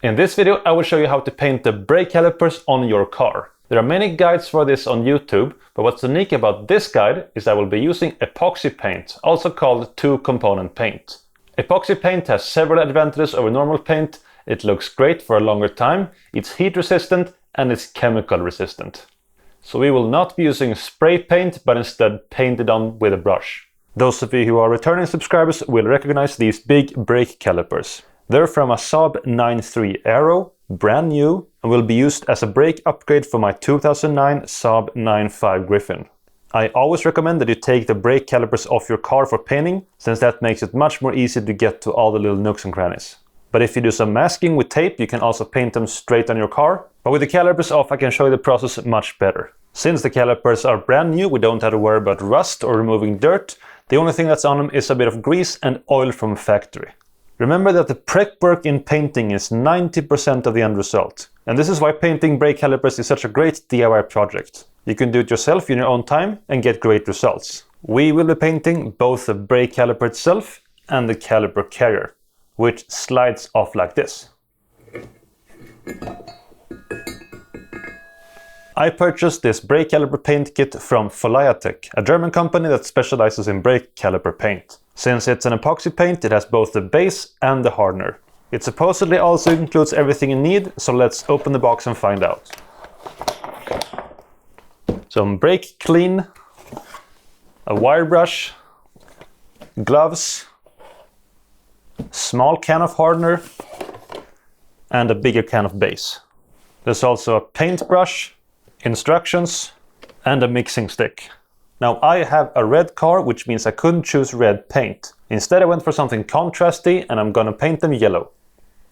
In this video I will show you how to paint the brake calipers on your car. There are many guides for this on YouTube, but what's unique about this guide is I will be using epoxy paint, also called two-component paint. Epoxy paint has several advantages over normal paint. It looks great for a longer time, it's heat resistant and it's chemical resistant. So we will not be using spray paint, but instead paint it on with a brush. Those of you who are returning subscribers will recognize these big brake calipers. They're from a Saab 9.3 Aero, brand new, and will be used as a brake upgrade for my 2009 Saab 9.5 Griffin. I always recommend that you take the brake calipers off your car for painting, since that makes it much more easy to get to all the little nooks and crannies. But if you do some masking with tape, you can also paint them straight on your car. But with the calipers off, I can show you the process much better. Since the calipers are brand new, we don't have to worry about rust or removing dirt. The only thing that's on them is a bit of grease and oil from factory. Remember that the prep work in painting is 90% of the end result. And this is why painting brake calipers is such a great DIY project. You can do it yourself in your own time and get great results. We will be painting both the brake caliper itself and the caliper carrier, which slides off like this. I purchased this brake caliper paint kit from Foliatec, a German company that specializes in brake caliper paint. Since it's an epoxy paint, it has both the base and the hardener. It supposedly also includes everything you need, so let's open the box and find out. Some brake clean, a wire brush, gloves, small can of hardener, and a bigger can of base. There's also a paintbrush, instructions, and a mixing stick. Now I have a red car, which means I couldn't choose red paint. Instead I went for something contrasty and I'm gonna paint them yellow.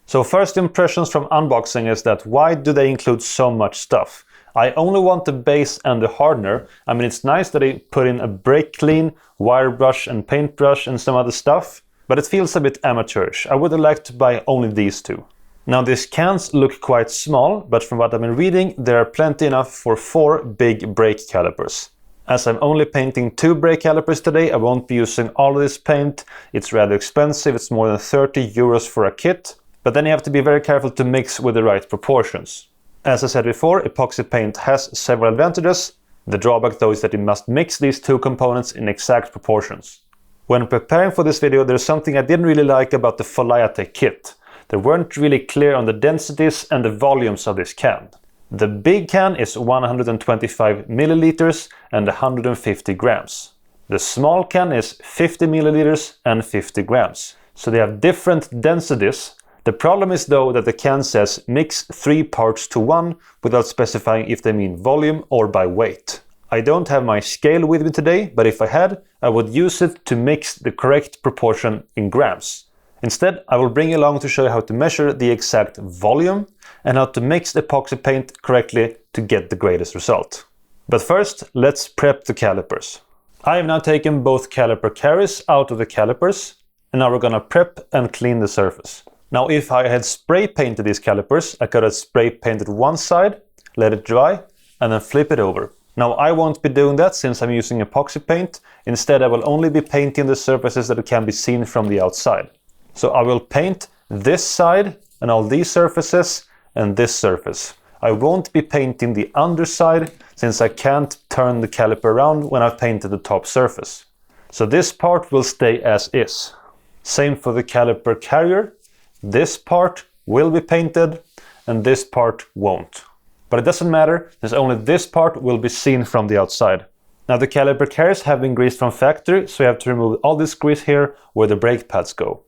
So first impressions from unboxing is that why do they include so much stuff? I only want the base and the hardener. I mean, it's nice that they put in a brake clean, wire brush and paintbrush and some other stuff, but it feels a bit amateurish. I would have liked to buy only these two. Now these cans look quite small, but from what I've been reading, there are plenty enough for 4 big brake calipers. As I'm only painting 2 brake calipers today, I won't be using all of this paint. It's rather expensive, it's more than 30 euros for a kit, but then you have to be very careful to mix with the right proportions. As I said before, epoxy paint has several advantages. The drawback though is that you must mix these two components in exact proportions. When preparing for this video, there's something I didn't really like about the Foliatec kit. They weren't really clear on the densities and the volumes of this can. The big can is 125 milliliters and 150 grams. The small can is 50 milliliters and 50 grams. So they have different densities. The problem is though that the can says mix 3 parts to 1 without specifying if they mean volume or by weight. I don't have my scale with me today, but if I had, I would use it to mix the correct proportion in grams. Instead, I will bring you along to show you how to measure the exact volume and how to mix the epoxy paint correctly to get the greatest result. But first, let's prep the calipers. I have now taken both caliper carriers out of the calipers, and now we're gonna prep and clean the surface. Now, if I had spray painted these calipers, I could have spray painted one side, let it dry, and then flip it over. Now, I won't be doing that since I'm using epoxy paint. Instead, I will only be painting the surfaces that can be seen from the outside. So I will paint this side and all these surfaces and this surface. I won't be painting the underside since I can't turn the caliper around when I've painted the top surface. So this part will stay as is. Same for the caliper carrier. This part will be painted and this part won't. But it doesn't matter, since only this part will be seen from the outside. Now the caliper carriers have been greased from factory, so you have to remove all this grease here where the brake pads go.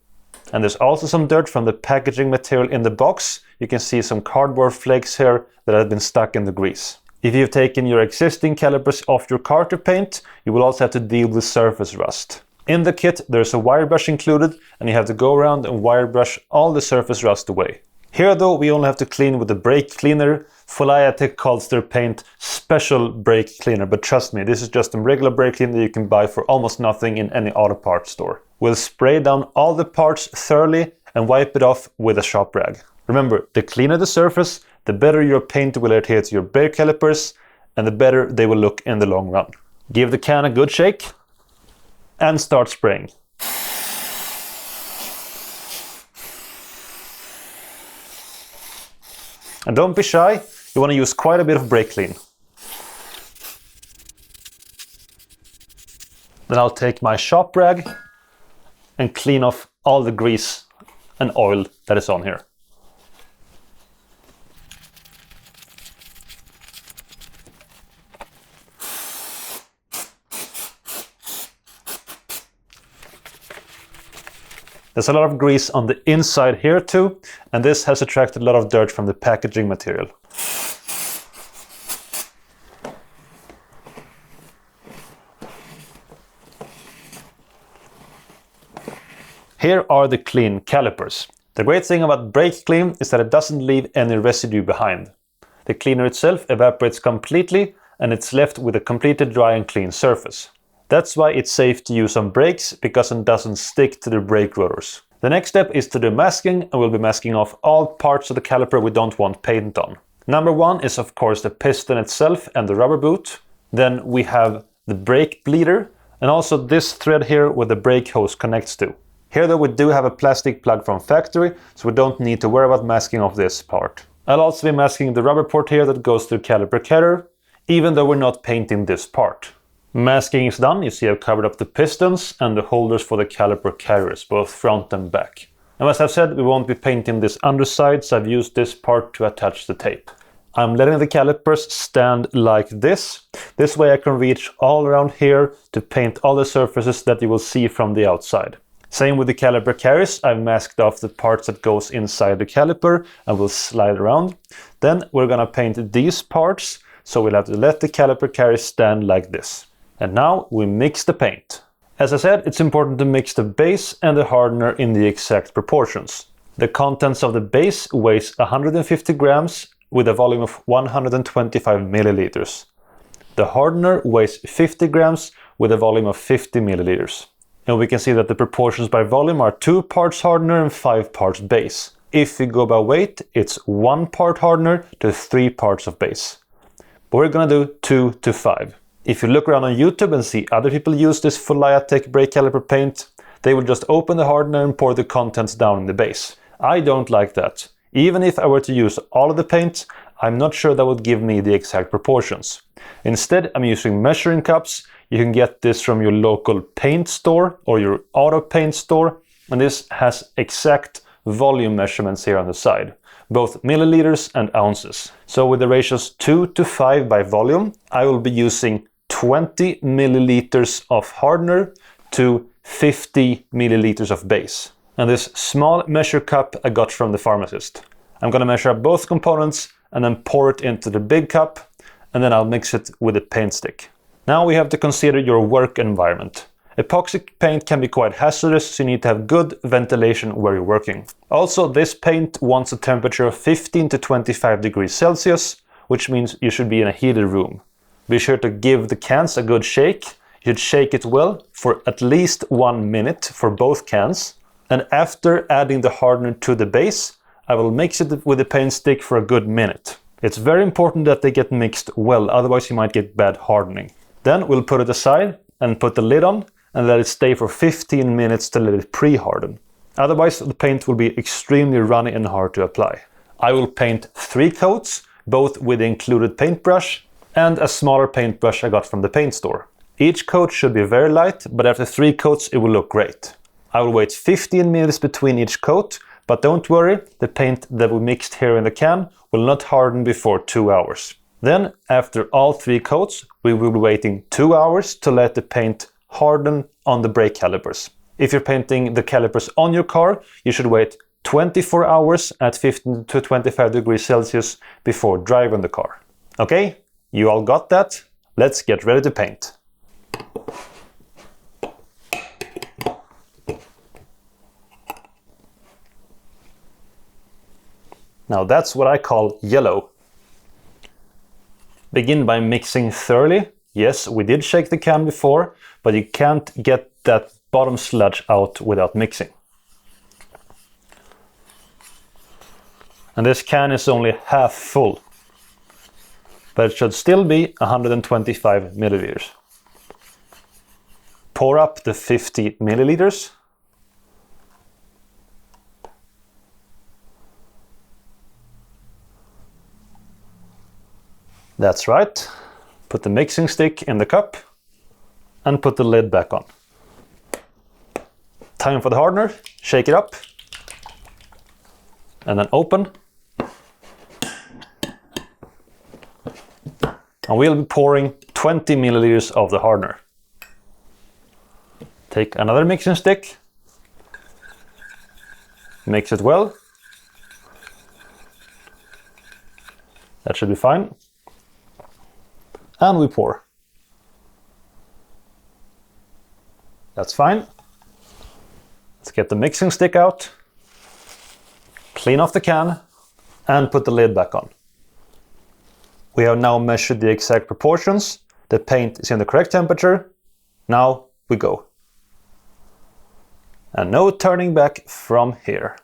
And there's also some dirt from the packaging material in the box. You can see some cardboard flakes here that have been stuck in the grease. If you've taken your existing calipers off your car to paint, you will also have to deal with surface rust. In the kit, there's a wire brush included, and you have to go around and wire brush all the surface rust away. Here though, we only have to clean with the brake cleaner. Foliatec calls their paint special brake cleaner, but trust me, this is just a regular brake cleaner you can buy for almost nothing in any auto parts store. We'll spray down all the parts thoroughly and wipe it off with a shop rag. Remember, the cleaner the surface, the better your paint will adhere to your brake calipers, and the better they will look in the long run. Give the can a good shake and start spraying. And don't be shy, you want to use quite a bit of brake clean. Then I'll take my shop rag and clean off all the grease and oil that is on here. There's a lot of grease on the inside here too, and this has attracted a lot of dirt from the packaging material. Here are the clean calipers. The great thing about brake clean is that it doesn't leave any residue behind. The cleaner itself evaporates completely and it's left with a completely dry and clean surface. That's why it's safe to use on brakes, because it doesn't stick to the brake rotors. The next step is to do masking, and we'll be masking off all parts of the caliper we don't want paint on. Number one is of course the piston itself and the rubber boot. Then we have the brake bleeder and also this thread here where the brake hose connects to. Here though we do have a plastic plug from factory, so we don't need to worry about masking off this part. I'll also be masking the rubber port here that goes to the caliper carrier, even though we're not painting this part. Masking is done. You see I've covered up the pistons and the holders for the caliper carriers, both front and back. And as I've said, we won't be painting this underside, so I've used this part to attach the tape. I'm letting the calipers stand like this. This way I can reach all around here to paint all the surfaces that you will see from the outside. Same with the caliper carriers. I've masked off the parts that goes inside the caliper and will slide around. Then we're gonna paint these parts, so we'll have to let the caliper carriers stand like this. And now we mix the paint. As I said, it's important to mix the base and the hardener in the exact proportions. The contents of the base weighs 150 grams with a volume of 125 milliliters. The hardener weighs 50 grams with a volume of 50 milliliters. And we can see that the proportions by volume are 2 parts hardener and 5 parts base. If we go by weight, it's 1 part hardener to 3 parts of base. But we're gonna do 2 to 5. If you look around on YouTube and see other people use this Foliatec brake caliper paint, they will just open the hardener and pour the contents down in the base. I don't like that. Even if I were to use all of the paint, I'm not sure that would give me the exact proportions. Instead, I'm using measuring cups. You can get this from your local paint store or your auto paint store, and this has exact volume measurements here on the side, both milliliters and ounces. So with the ratios 2 to 5 by volume, I will be using 20 milliliters of hardener to 50 milliliters of base. And this small measure cup I got from the pharmacist. I'm gonna measure up both components and then pour it into the big cup, and then I'll mix it with a paint stick. Now we have to consider your work environment. Epoxy paint can be quite hazardous, so you need to have good ventilation where you're working. Also, this paint wants a temperature of 15 to 25 degrees Celsius, which means you should be in a heated room. Be sure to give the cans a good shake. You should shake it well for at least 1 minute for both cans. And after adding the hardener to the base, I will mix it with the paint stick for a good minute. It's very important that they get mixed well, otherwise you might get bad hardening. Then we'll put it aside and put the lid on and let it stay for 15 minutes to let it pre-harden. Otherwise the paint will be extremely runny and hard to apply. I will paint 3 coats, both with the included paintbrush and a smaller paintbrush I got from the paint store. Each coat should be very light, but after 3 coats it will look great. I will wait 15 minutes between each coat, but don't worry, the paint that we mixed here in the can will not harden before 2 hours. Then, after all 3 coats, we will be waiting 2 hours to let the paint harden on the brake calipers. If you're painting the calipers on your car, you should wait 24 hours at 15 to 25 degrees Celsius before driving the car. Okay, you all got that? Let's get ready to paint. Now that's what I call yellow. Begin by mixing thoroughly. Yes, we did shake the can before, but you can't get that bottom sludge out without mixing. And this can is only half full, but it should still be 125 milliliters. Pour up the 50 milliliters. That's right. Put the mixing stick in the cup and put the lid back on. Time for the hardener. Shake it up and then open. And we'll be pouring 20 milliliters of the hardener. Take another mixing stick, mix it well. That should be fine. And we pour. That's fine. Let's get the mixing stick out, clean off the can, and put the lid back on. We have now measured the exact proportions. The paint is in the correct temperature. Now we go. And no turning back from here.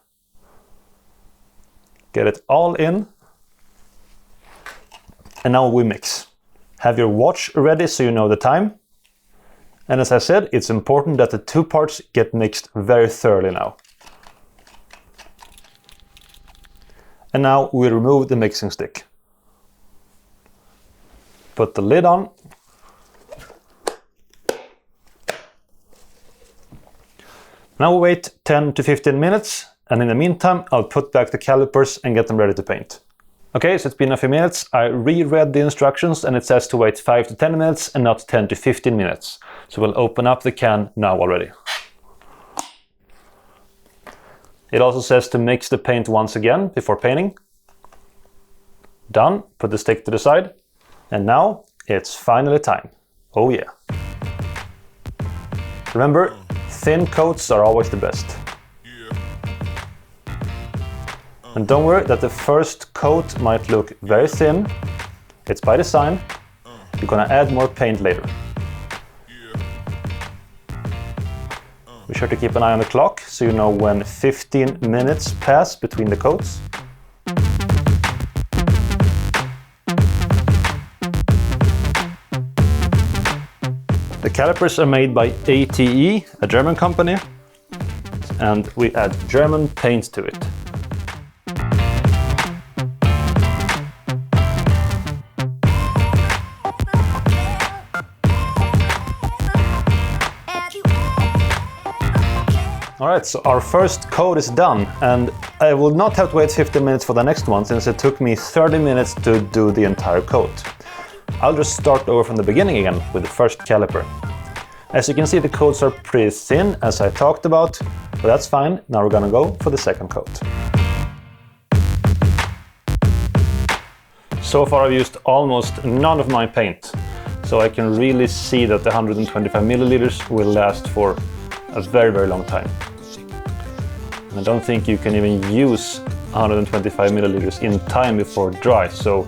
Get it all in. And now we mix. Have your watch ready so you know the time. And as I said, it's important that the two parts get mixed very thoroughly now. And now we remove the mixing stick. Put the lid on. Now we wait 10 to 15 minutes, and in the meantime I'll put back the calipers and get them ready to paint. Okay, so it's been a few minutes. I reread the instructions and it says to wait 5 to 10 minutes and not 10 to 15 minutes. So we'll open up the can now already. It also says to mix the paint once again before painting. Done. Put the stick to the side. And now it's finally time. Oh yeah. Remember, thin coats are always the best. And don't worry that the first coat might look very thin. It's by design. You're gonna add more paint later. Be sure to keep an eye on the clock so you know when 15 minutes pass between the coats. The calipers are made by ATE, a German company, and we add German paint to it. Alright, so our first coat is done, and I will not have to wait 15 minutes for the next one since it took me 30 minutes to do the entire coat. I'll just start over from the beginning again with the first caliper. As you can see, the coats are pretty thin, as I talked about, but that's fine. Now we're gonna go for the second coat. So far I've used almost none of my paint, so I can really see that the 125 milliliters will last for a very, very long time. And I don't think you can even use 125 milliliters in time before it dries, so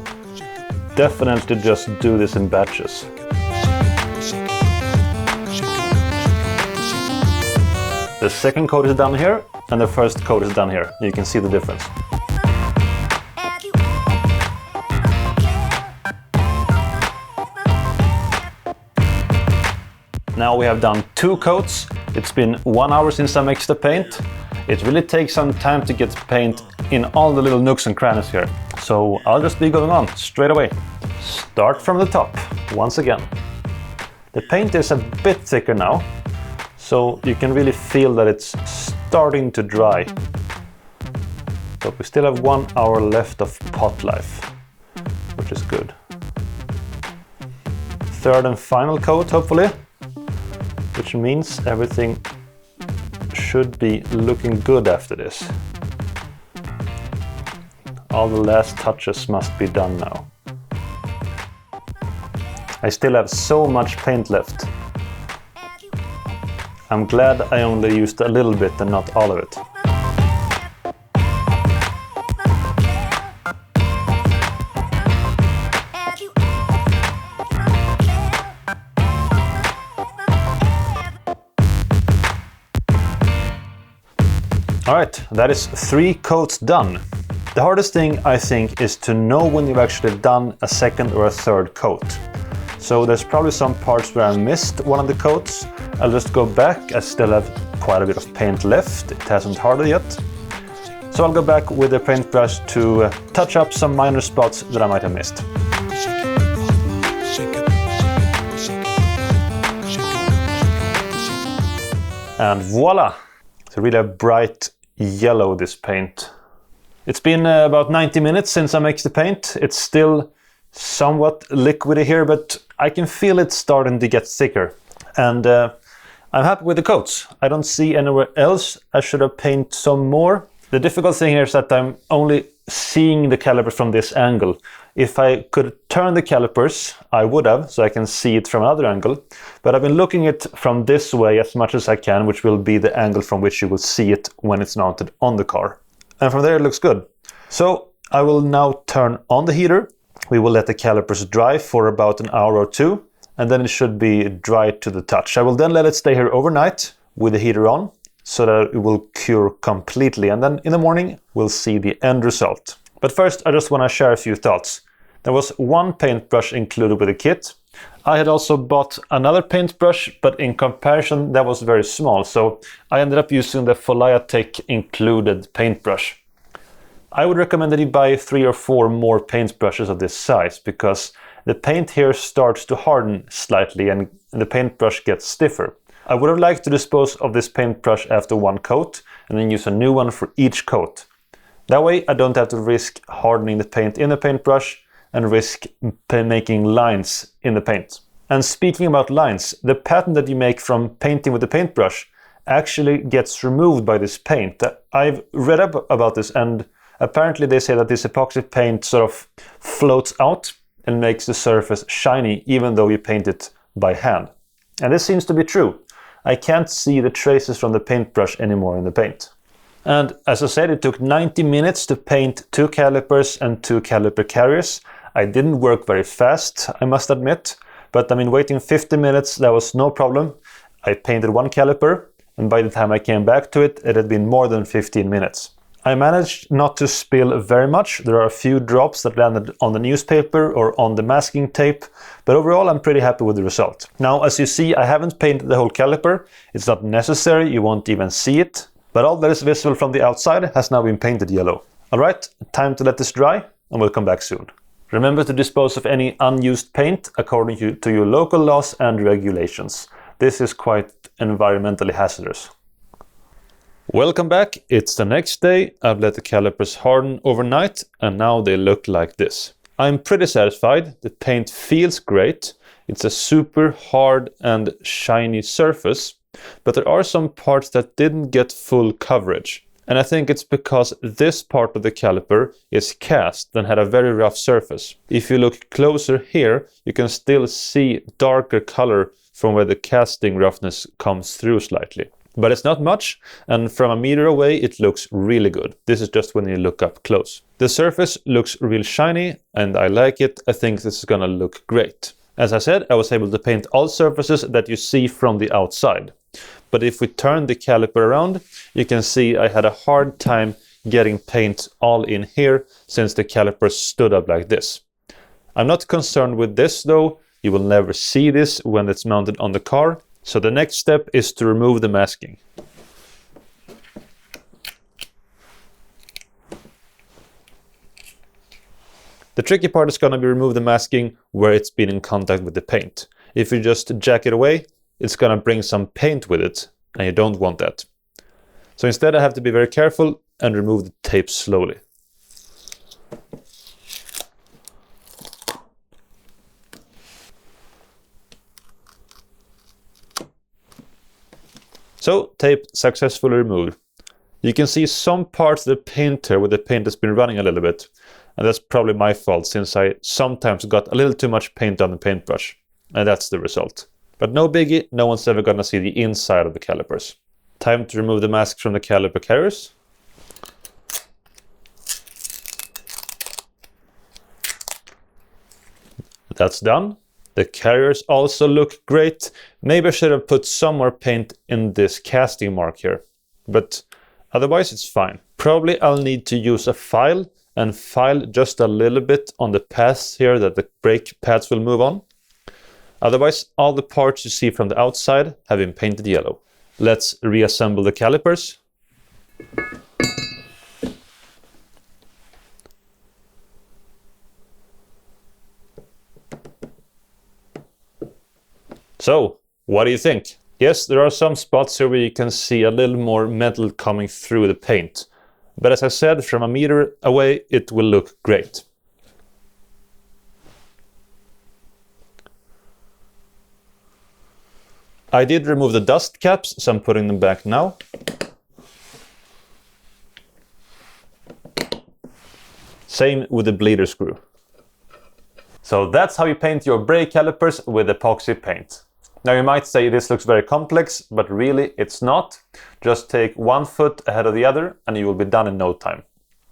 definitely just do this in batches. The second coat is done here, and the first coat is done here. You can see the difference. Now we have done 2 coats. It's been 1 hour since I mixed the paint. It really takes some time to get paint in all the little nooks and crannies here. So I'll just be going on straight away. Start from the top, once again. The paint is a bit thicker now, so you can really feel that it's starting to dry. But we still have 1 hour left of pot life, which is good. Third and final coat, hopefully, which means everything should be looking good after this. All the last touches must be done now. I still have so much paint left. I'm glad I only used a little bit and not all of it. Alright, that is 3 coats done. The hardest thing, I think, is to know when you've actually done a second or a third coat. So there's probably some parts where I missed one of the coats. I'll just go back. I still have quite a bit of paint left. It hasn't hardened yet. So I'll go back with the paintbrush to touch up some minor spots that I might have missed. And voila! It's really a bright yellow, this paint. It's been about 90 minutes since I mixed the paint. It's still somewhat liquidy here, but I can feel it starting to get thicker. And I'm happy with the coats. I don't see anywhere else I should have painted some more. The difficult thing here is that I'm only seeing the calipers from this angle. If I could turn the calipers, I would have, so I can see it from another angle. But I've been looking at it from this way as much as I can, which will be the angle from which you will see it when it's mounted on the car. And from there it looks good. So I will now turn on the heater. We will let the calipers dry for about an hour or two, and then it should be dry to the touch. I will then let it stay here overnight with the heater on, so that it will cure completely, and then in the morning we'll see the end result. But first I just want to share a few thoughts. There was one paintbrush included with the kit. I had also bought another paintbrush, but in comparison that was very small, so I ended up using the Foliatec included paintbrush. I would recommend that you buy 3 or 4 more paintbrushes of this size, because the paint here starts to harden slightly and the paintbrush gets stiffer. I would have liked to dispose of this paintbrush after one coat and then use a new one for each coat. That way I don't have to risk hardening the paint in the paintbrush and risk making lines in the paint. And speaking about lines, the pattern that you make from painting with the paintbrush actually gets removed by this paint. I've read up about this, and apparently they say that this epoxy paint sort of floats out and makes the surface shiny even though you paint it by hand. And this seems to be true. I can't see the traces from the paintbrush anymore in the paint. And as I said, it took 90 minutes to paint 2 calipers and 2 caliper carriers. I didn't work very fast, I must admit, but I mean, waiting 50 minutes, that was no problem. I painted 1 caliper, and by the time I came back to it, it had been more than 15 minutes. I managed not to spill very much. There are a few drops that landed on the newspaper or on the masking tape, but overall I'm pretty happy with the result. Now, as you see, I haven't painted the whole caliper. It's not necessary, you won't even see it, but all that is visible from the outside has now been painted yellow. Alright, time to let this dry, and we'll come back soon. Remember to dispose of any unused paint according to your local laws and regulations. This is quite environmentally hazardous. Welcome back, it's the next day. I've let the calipers harden overnight and now they look like this. I'm pretty satisfied, the paint feels great. It's a super hard and shiny surface, but there are some parts that didn't get full coverage. And I think it's because this part of the caliper is cast and had a very rough surface. If you look closer here, you can still see darker color from where the casting roughness comes through slightly. But it's not much, and from a meter away it looks really good. This is just when you look up close. The surface looks real shiny and I like it. I think this is gonna look great. As I said, I was able to paint all surfaces that you see from the outside. But if we turn the caliper around, you can see I had a hard time getting paint all in here since the caliper stood up like this. I'm not concerned with this though. You will never see this when it's mounted on the car. So the next step is to remove the masking. The tricky part is going to be remove the masking where it's been in contact with the paint. If you just jack it away, it's going to bring some paint with it, and you don't want that. So instead I have to be very careful and remove the tape slowly. So, tape successfully removed. You can see some parts of the paint here where the paint has been running a little bit. And that's probably my fault, since I sometimes got a little too much paint on the paintbrush. And that's the result. But no biggie, no one's ever gonna see the inside of the calipers. Time to remove the mask from the caliper carriers. That's done. The carriers also look great. Maybe I should have put some more paint in this casting mark here, but otherwise it's fine. Probably I'll need to use a file and file just a little bit on the paths here that the brake pads will move on. Otherwise, all the parts you see from the outside have been painted yellow. Let's reassemble the calipers. So, what do you think? Yes, there are some spots here where you can see a little more metal coming through the paint. But as I said, from a meter away, it will look great. I did remove the dust caps, so I'm putting them back now. Same with the bleeder screw. So that's how you paint your brake calipers with epoxy paint. Now you might say this looks very complex, but really it's not. Just take one foot ahead of the other and you will be done in no time.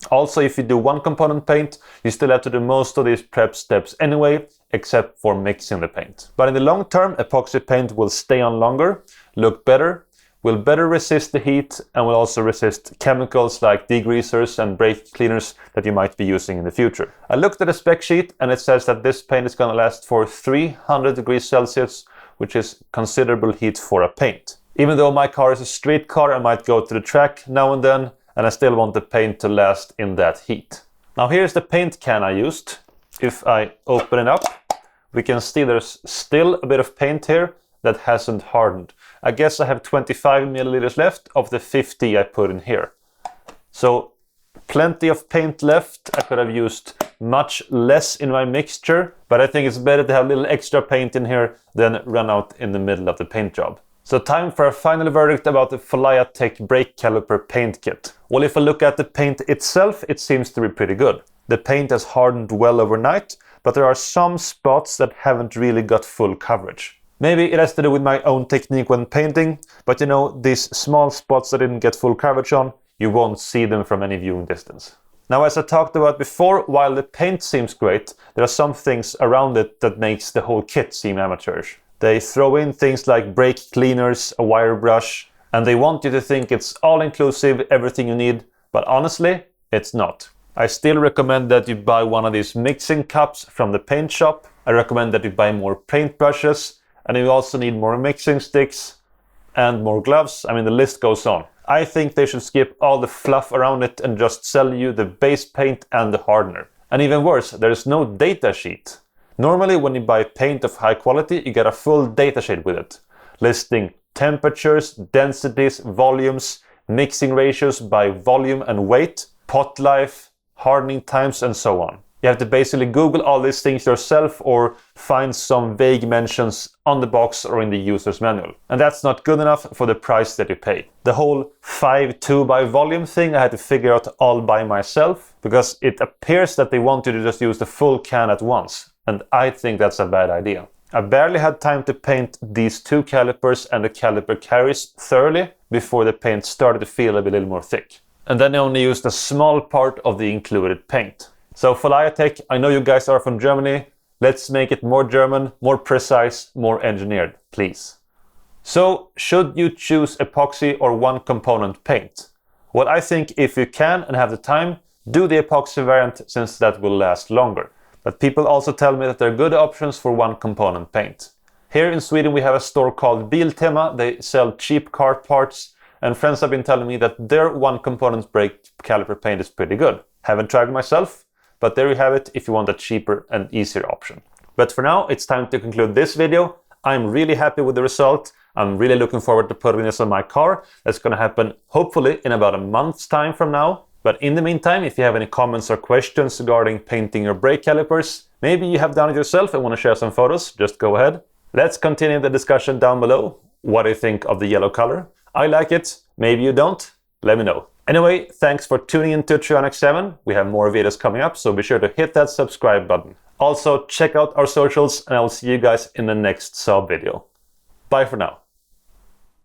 Also, if you do one component paint, you still have to do most of these prep steps anyway, except for mixing the paint. But in the long term, epoxy paint will stay on longer, look better, will better resist the heat, and will also resist chemicals like degreasers and brake cleaners that you might be using in the future. I looked at the spec sheet and it says that this paint is going to last for 300 degrees Celsius, which is considerable heat for a paint. Even though my car is a street car, I might go to the track now and then, and I still want the paint to last in that heat. Now here's the paint can I used. If I open it up, we can see there's still a bit of paint here that hasn't hardened. I guess I have 25 milliliters left of the 50 I put in here. So plenty of paint left. I could have used much less in my mixture, but I think it's better to have a little extra paint in here than run out in the middle of the paint job. So time for a final verdict about the Foliatec brake caliper paint kit. Well, if I look at the paint itself, it seems to be pretty good. The paint has hardened well overnight, but there are some spots that haven't really got full coverage. Maybe it has to do with my own technique when painting, but you know, these small spots that didn't get full coverage on, you won't see them from any viewing distance. Now, as I talked about before, while the paint seems great, there are some things around it that makes the whole kit seem amateurish. They throw in things like brake cleaners, a wire brush, and they want you to think it's all-inclusive, everything you need, but honestly, it's not. I still recommend that you buy one of these mixing cups from the paint shop. I recommend that you buy more paint brushes, and you also need more mixing sticks and more gloves. I mean, the list goes on. I think they should skip all the fluff around it and just sell you the base paint and the hardener. And even worse, there is no data sheet. Normally, when you buy paint of high quality, you get a full data sheet with it, listing temperatures, densities, volumes, mixing ratios by volume and weight, pot life, hardening times, and so on. You have to basically Google all these things yourself or find some vague mentions on the box or in the user's manual. And that's not good enough for the price that you pay. The whole 5:2 by volume thing I had to figure out all by myself, because it appears that they want you to just use the full can at once. And I think that's a bad idea. I barely had time to paint these two calipers and the caliper carries thoroughly before the paint started to feel a little more thick. And then I only used a small part of the included paint. So Foliatec, I know you guys are from Germany. Let's make it more German, more precise, more engineered, please. So, should you choose epoxy or one component paint? Well, I think if you can and have the time, do the epoxy variant, since that will last longer. But people also tell me that there are good options for one component paint. Here in Sweden we have a store called Biltema. They sell cheap car parts, and friends have been telling me that their one component brake caliper paint is pretty good. Haven't tried it myself, but there you have it if you want a cheaper and easier option. But for now, it's time to conclude this video. I'm really happy with the result. I'm really looking forward to putting this on my car. That's going to happen hopefully in about a month's time from now. But in the meantime, if you have any comments or questions regarding painting your brake calipers, maybe you have done it yourself and want to share some photos, just go ahead. Let's continue the discussion down below. What do you think of the yellow color? I like it. Maybe you don't. Let me know. Anyway, thanks for tuning in to Trionic 7. We have more videos coming up, so be sure to hit that subscribe button. Also, check out our socials, and I will see you guys in the next Saab video. Bye for now.